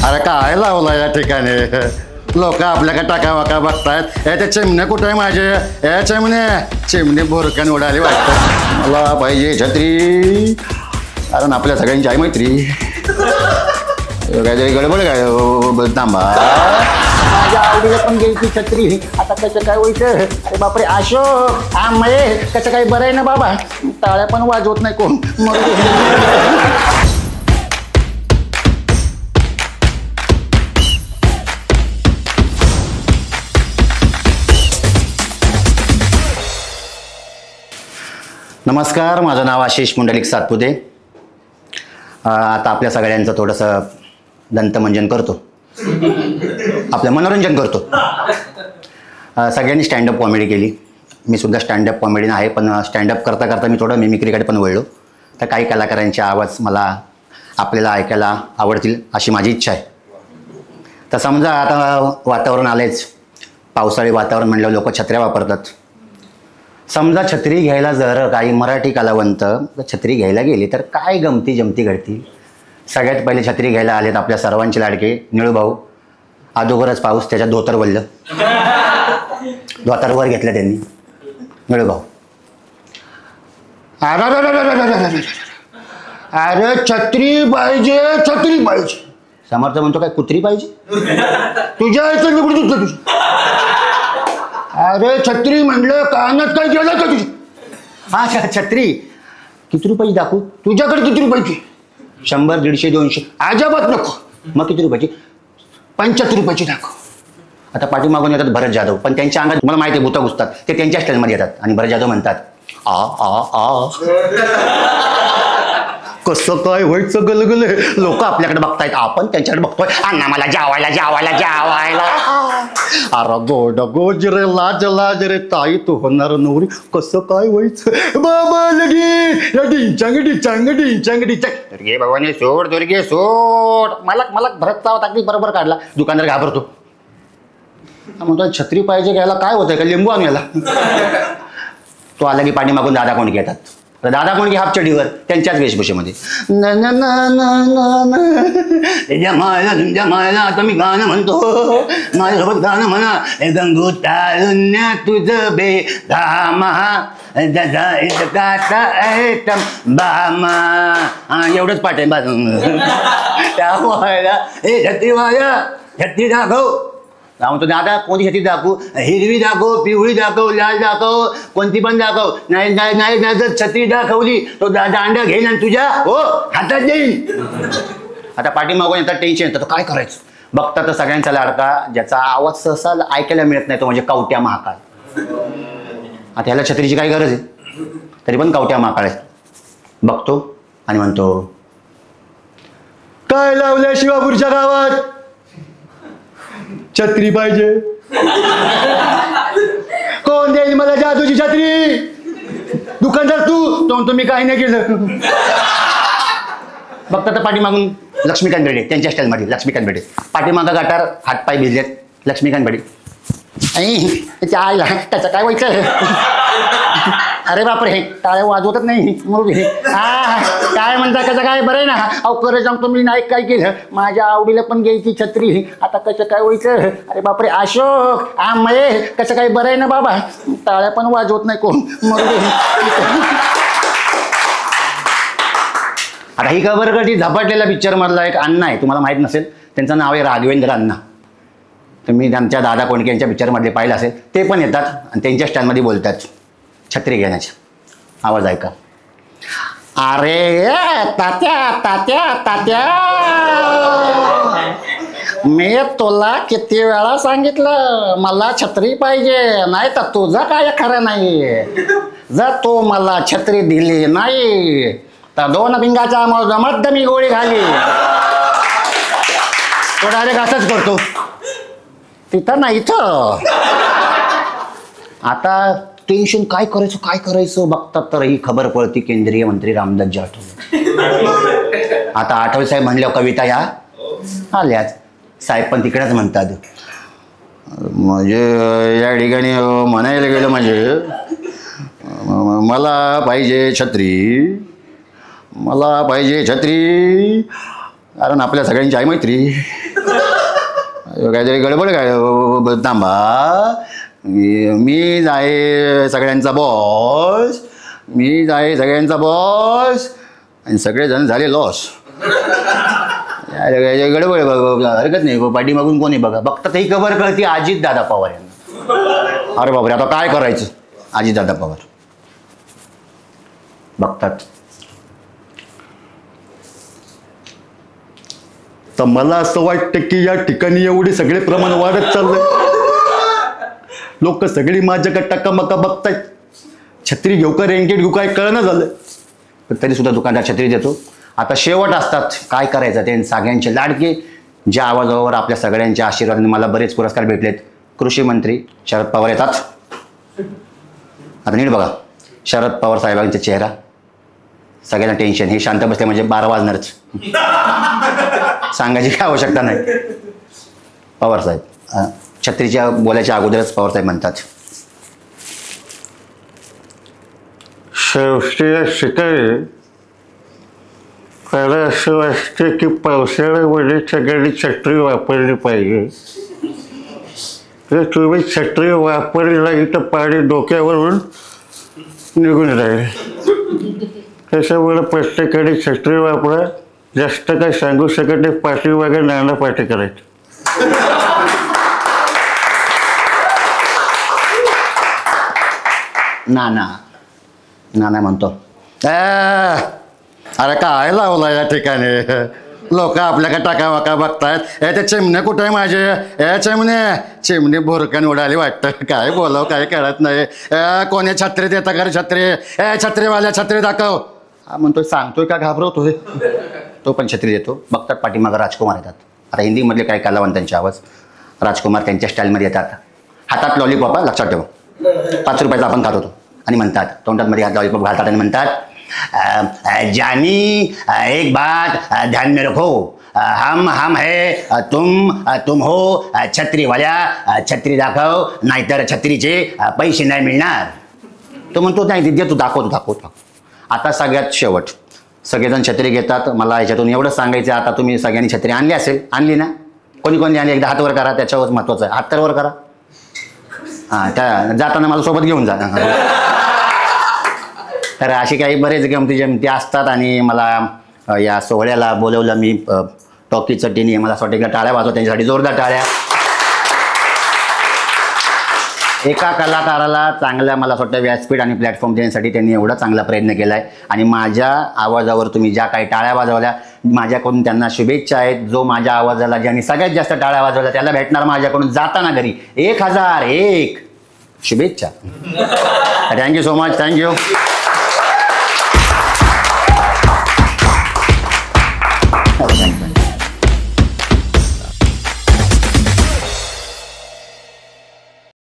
अरे काय लावला या ठिकाणी? लोक आपल्याकडे टाका वाका बघतायत. ते चिमणे कुठे आहे माझे? चिमणे भोरकन उडाली वाटतं. मला पाहिजे छत्री, कारण आपल्या सगळ्यांची आहे मैत्री. काहीतरी गडबड काय थांबा. माझ्या आवडीला पण गेली छत्री, आता कसं काय व्हायचं? अरे बापरे अशोक मये कसं काय बरं आहे ना बाबा? टाळ्या पण वाजवत नाही कोण. नमस्कार, माझं नाव आशिष पुंडलिक सातपुते. आता आपल्या सगळ्यांचं थोडंसं दंतमंजन करतो, आपलं मनोरंजन करतो. सगळ्यांनी स्टँडअप कॉमेडी केली, मी सुद्धा स्टँडअप कॉमेडीन आहे. पण स्टँडअप करता करता मी थोडं मिमिक्रीकडे पण वळलो. तर काही कलाकारांचे आवाज मला आपल्याला ऐकायला आवडतील अशी माझी इच्छा आहे. तर समजा आता वातावरण आलेच, पावसाळी वातावरण म्हणलं लोक छत्र्या वापरतात. समजा छत्री घ्यायला जर काही मराठी कलावंत छत्री घ्यायला गेली तर काय गमती जमती घडतील. सगळ्यात पहिले छत्री घ्यायला आलेत आपल्या सर्वांचे लाडके निळूभाऊ. अगोदरच पाऊस, त्याच्यात धोतर वळलं, धोतर वर घेतलं त्यांनी. निळूभाऊ, अरे छत्री पाहिजे, छत्री पाहिजे. समर्थ म्हणतो काय कुत्री पाहिजे? तुझ्या अरे छत्री म्हणलं कानात काय गेलं का तुझी? हा छत्री किती रुपयाची दाखवू? तुझ्याकडे किती रुपयाची? 100, 150, 200. अजिबात नको. मग किती रुपयाची? 75 रुपयाची दाखव. आता पाठीमागून येतात भरत जाधव, पण त्यांच्या अंगात तुम्हाला माहिती आहे भूता घुसतात. ते त्यांच्या स्टाईलमध्ये येतात आणि भरत जाधव म्हणतात आ आ आ कसं काय व्हायचं गलगल. लोक आपल्याकडे बघतायत, आपण त्यांच्याकडे बघतोय. अण्णा मला जेवायला जेवायला जेवायला. अरे गोड गोज रे लाज लाज रे ताई तू होणार नवरी. कसं काय व्हायचं बाबा लगी डिंचांग डिंचांग डिंचांग डिंचांग. दुर्गे भवानी सोड, दुर्गे सोड. मला भरत चावत अगदी बरोबर काढला. दुकानदार घाबरतो, म्हणतो छत्री पाहिजे घ्यायला. काय होतंय का लिंबू आणू याला? तो आला की पाणी मागून दादा कोंडके येतात. दादा कोंडके हाफ चढीवर त्यांच्याच वेशभूषेमध्ये. जमायला आता मी गाणं म्हणतो, माझ्यासोबत गाणं म्हणा. गंगू तारुण्य तुझं बे धामा बामा. एवढंच पाठ आहे त्यामुळे हे छत्री माझ्या छत्री दाखव. म्हणतो दादा कोणती छत्री दाखवू? हिरवी दाखव, पिवळी दाखव, लाल दाखव, कोणती पण दाखव. नाही नाही नाही जर छत्री दाखवली तो दांडा घेईन आणि तुझ्या हो हातात देईन. आता पाठीमागून येतात, टेन्शन येतं, काय करायचं? बघता तर सगळ्यांचा लाडका ज्याचा आवाज सहसा ऐकायला मिळत नाही तो म्हणजे कवट्या महाकाळ. आता ह्याला छत्रीची काय गरज आहे? तरी पण कवट्या महाकाळ आहे. बघतो आणि म्हणतो काय लावलंय शिवापूरच्या गावात? छत्री पाहिजे. कोण देईल मला जादूची छत्री? दुकानदार तू. तो म्हणतो मी काही नाही केलं. बघता तर पाठीमागून लक्ष्मीकांत बेडे त्यांच्या स्टाईलमध्ये. लक्ष्मीकांत बेडे पाठीमागं गाठार, हातपाय भिजलेत. लक्ष्मीकांत बेडे त्याच्या आईला त्याचं काय व्हायचं? अरे बापरे टाळ्या वाजवतच नाही. काय म्हणता कसं काय बरं आहे ना? अहो खरं सांगतो मी नाही काय केलं. माझ्या आवडीला पण घ्यायची छत्री, आता कसं काय व्हायचं? अरे बापरे अशोक मये कसं काय बरं आहे ना बाबा? टाळ्या पण वाजवत नाही कोण. आता ही खबर कधी झपाटलेला पिक्चर मधला एक अण्णा आहे, तुम्हाला माहित नसेल. त्यांचं नाव आहे राघवेंद्र अण्णा. तुम्ही आमच्या दादा कोंडके यांच्या पिक्चरमधले पाहिलं असेल. ते पण येतात आणि त्यांच्या स्टाईलमध्ये बोलतात छत्री घेण्याचा. आवाज ऐका. अरे तात्या तात्या तात्या, मी तुला किती वेळा सांगितलं मला छत्री पाहिजे, नाही तर तुझं काय खरं नाही. जर तू मला छत्री दिली नाही तर 2 भिंगाच्या मध मी गोळी घाली. तो डायरेक्ट असंच करतो. तिथं नाही इथं. आता टेन्शन काय करायचं बघतात तर ही खबर पडती केंद्रीय मंत्री रामदासजी आठवले. आता आठवले साहेब म्हणल्यावर कविता या आल्याच. साहेब पण तिकडेच म्हणतात. म्हणजे या ठिकाणी म्हणायला गेलं म्हणजे मला पाहिजे छत्री, मला पाहिजे छत्री, कारण आपल्या सगळ्यांची आहे मैत्री. काहीतरी गडबड काय थांबा. मीच आहे सगळ्यांचा बॉस, मीच आहे सगळ्यांचा बॉस आणि सगळेजण झाले लॉस. गडबड हरकत नाही. पाठीमागून कोणी बघा बघतात ही खबर कळती अजित दादा पवार यांना. अरे बापरे आता काय करायचं. अजित दादा पवार बघतात. तर मला असं वाटतं की या ठिकाणी एवढे सगळे प्रमाण वाढत चाललंय. लोक सगळी माझ्याकडे टकामका बघतायत. छत्री घेऊ का रेनकेट घेऊ काय कळणं झालं. पण तरी सुद्धा दुकानदार छत्री देतो. आता शेवट असतात काय करायचं ते. सगळ्यांचे लाडके ज्या आवाजावर आपल्या सगळ्यांच्या आशीर्वादाने मला बरेच पुरस्कार भेटलेत. कृषी मंत्री शरद पवार येतात. आता नीट बघा शरद पवार साहेबांचा चेहरा. सगळ्यांना टेन्शन. हे शांत बसले म्हणजे 12 वाजणारच. सांगायची काय आवश्यकता नाही. पवार साहेब छत्रीच्या बोलायच्या अगोदरच पवार साहेब म्हणतात शिकाय मला असं वाटतं की पावसाळ्यामध्ये सगळ्यांनी छत्री वापरली पाहिजे. तर तुम्ही छत्री वापरली नाही तर पाणी डोक्यावरून निघून राहील. त्याच्यामुळे प्रत्येकाने छत्री वापरा. जास्त काय सांगू शकत नाही. पाठीमागे नाना पाठी करायचं. नाना म्हणतो अरे काय लावला या ठिकाणी. लोक आपल्याकडे टाकावाका बघतायत. ते चिमणे कुठे आहे माझे. चिमणे भोरकन उडाली वाटतं. काय बोलाव काय कळत नाही. कोणी छत्री देता का रे छत्री. छत्रीवाल्या छत्री दाखव. हा म्हणतोय सांगतोय का घाबरवतोय. तो पण छत्री देतो. बघतात पाठीमागं राजकुमार येतात. आता हिंदीमधले काही कलावंतांचे आवाज. राजकुमार त्यांच्या स्टाईलमध्ये येतात. हातात लॉलीपॉप लक्षात ठेवा. 5 रुपयाचा आपण खात होतो. आणि म्हणतात तोंडात मध्ये हात लॉलीपॉप घालतात आणि म्हणतात जानी एक बात ध्यान में रखो. हम है तुम हो छत्रीवाल्या. छत्री दाखव नाहीतर छत्रीचे पैसे नाही मिळणार. तो म्हणतो नाही दे तू दाखव. आता सगळ्यात शेवट सगळेजण छत्री घेतात. मला याच्यातून एवढंच सांगायचं आता तुम्ही सगळ्यांनी छत्री आणली असेल. आणली ना. कोणी आणली एकदा हात वर करा. त्याच्यावर महत्त्वाचं आहे. हात तर वर करा. हां त्या जाताना मला सोबत घेऊन जा. तर अशी काही बरेच गमती असतात. आणि मला या सोहळ्याला बोलवलं मी टॉकीचं टीनी. मला असं वाटतं की टाळ्या वाजव त्यांच्यासाठी जोरदार टाळ्या. एका कलाकाराला चांगल्या मला असं वाटतं व्यासपीठ आणि प्लॅटफॉर्म देण्यासाठी त्यांनी एवढा चांगला प्रयत्न केला आहे. आणि माझ्या आवाजावर तुम्ही ज्या काही टाळ्या वाजवल्या माझ्याकडून त्यांना शुभेच्छा आहेत. जो माझ्या आवाजाला ज्यांनी सगळ्यात जास्त टाळ्या वाजवल्या त्याला भेटणार माझ्याकडून जाताना घरी 1001 शुभेच्छा. Thank you so much. थँक्यू.